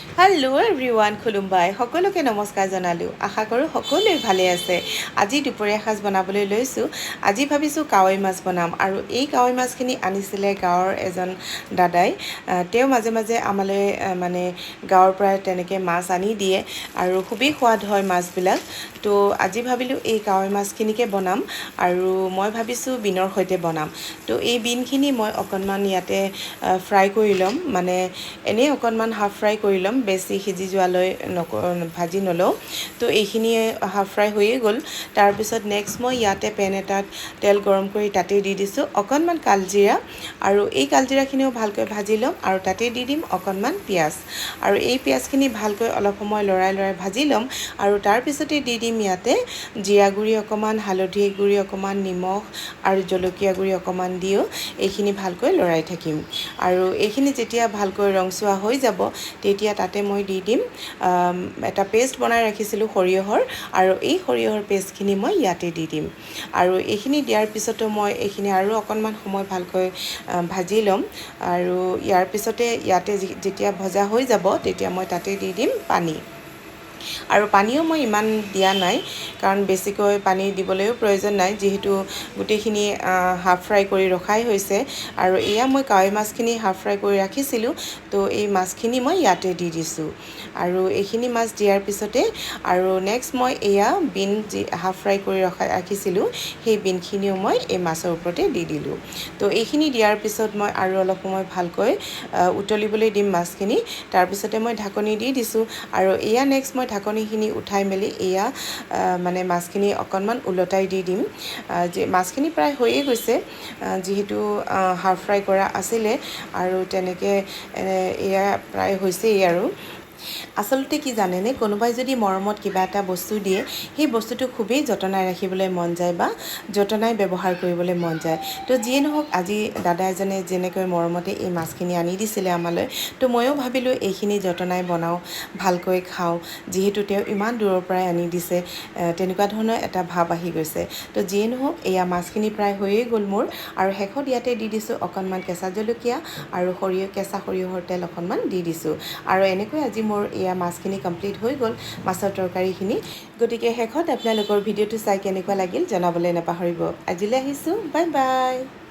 hello' everyone খুলুমবাই সকলোকে নমস্কাৰ জনালোঁ আশা কৰোঁ সকলোৱে ভালে আছে আজি দুপৰীয়া সাজ বনাবলৈ লৈছোঁ আজি ভাবিছোঁ কাৱৈ মাছ বনাম আৰু এই কাৱৈ মাছখিনি আনিছিলে গাঁৱৰ এজন দাদাই তেওঁ মাজে মাজে আমালৈ মানে গাঁৱৰ পৰা তেনেকৈ মাছ আনি দিয়ে আৰু খুবেই সোৱাদ হয় মাছবিলাক তো আজি ভাবিলোঁ এই কাৱৈ মাছখিনিকে বনাম আৰু মই ভাবিছোঁ বিনৰ সৈতে বনাম তো এই বিনখিনি মই অকণমান ইয়াতে ফ্ৰাই কৰি ল'ম মানে এনেই অকণমান হাফ ফ্ৰাই কৰি ল'ম বেছি সিজি যোৱালৈ ভাজি নলওঁ তো এইখিনিয়ে হাফ ফ্ৰাই হৈয়ে গ'ল তাৰপিছত নেক্সট মই ইয়াতে পেন এটাত তেল গৰম কৰি তাতেই দি দিছোঁ অকণমান কালজিৰা আৰু এই কালজিৰাখিনিও ভালকৈ ভাজি ল'ম আৰু তাতে দি দিম অকণমান পিঁয়াজ আৰু এই পিঁয়াজখিনি ভালকৈ অলপ সময় লৰাই ভাজি ল'ম আৰু তাৰপিছতে দি দিম ইয়াতে জিৰা গুড়ি অকণমান হালধি গুড়ি অকণমান নিমখ আৰু জলকীয়া গুড়ি অকণমান দিও এইখিনি ভালকৈ লৰাই থাকিম আৰু এইখিনি যেতিয়া ভালকৈ ৰংচোৱা হৈ যাব তেতিয়া তাতে মই দি দিম এটা পেষ্ট বনাই ৰাখিছিলোঁ সৰিয়হৰ আৰু এই সৰিয়হৰ পেষ্টখিনি মই ইয়াতে দি দিম আৰু এইখিনি দিয়াৰ পিছতো মই এইখিনি আৰু অকণমান সময় ভালকৈ ভাজি ল'ম আৰু ইয়াৰ পিছতে ইয়াতে যেতিয়া ভজা হৈ যাব তেতিয়া মই তাতে দি দিম পানী আৰু পানীও মই ইমান দিয়া নাই কাৰণ বেছিকৈ পানী দিবলৈও প্ৰয়োজন নাই যিহেতু গোটেইখিনি হাফ ফ্ৰাই কৰি ৰখাই হৈছে আৰু এয়া মই কাৱৈ মাছখিনি হাফ ফ্ৰাই কৰি ৰাখিছিলোঁ তো এই মাছখিনি মই ইয়াতে দি দিছোঁ আৰু এইখিনি মাছ দিয়াৰ পিছতে আৰু নেক্সট মই এয়া বিন যি হাফ ফ্ৰাই কৰি ৰাখিছিলোঁ সেই বিনখিনিও মই এই মাছৰ ওপৰতে দি দিলোঁ তো এইখিনি দিয়াৰ পিছত মই আৰু অলপ সময় ভালকৈ উতলিবলৈ দিম মাছখিনি তাৰপিছতে মই ঢাকনি দি দিছোঁ আৰু এয়া নেক্সট মই ঢাকনিখিনি উঠাই মেলি এয়া মানে মাছখিনি অকণমান ওলটাই দি দিম যে মাছখিনি প্ৰায় হৈয়ে গৈছে যিহেতু হাফ ফ্ৰাই কৰা আছিলে আৰু তেনেকৈ এয়া প্ৰায় হৈছেই আৰু আচলতে কি জানেনে কোনোবাই যদি মৰমত কিবা এটা বস্তু দিয়ে সেই বস্তুটো খুবেই যতনাই ৰাখিবলৈ মন যায় বা যতনাই ব্যৱহাৰ কৰিবলৈ মন যায় তো যিয়ে নহওক আজি দাদা এজনে যেনেকৈ মৰমতে এই মাছখিনি আনি দিছিলে আমালৈ তো ময়ো ভাবিলোঁ এইখিনি যতনাই বনাওঁ ভালকৈ খাওঁ যিহেতু তেওঁ ইমান দূৰৰ পৰাই আনি দিছে তেনেকুৱা ধৰণৰ এটা ভাৱ আহি গৈছে তো যিয়ে নহওক এয়া মাছখিনি প্ৰায় হৈয়ে গ'ল মোৰ আৰু শেষত ইয়াতে দি দিছোঁ অকণমান কেঁচা জলকীয়া আৰু কেঁচা সৰিয়হৰ তেল অকণমান দি দিছোঁ আৰু এনেকৈ আজি মোৰ এয়া মাছখিনি কমপ্লিট হৈ গ'ল মাছৰ তৰকাৰীখিনি গতিকে শেষত আপোনালোকৰ ভিডিঅ'টো চাই কেনেকুৱা লাগিল জনাবলৈ নাপাহৰিব আজিলৈ আহিছোঁ বাই বাই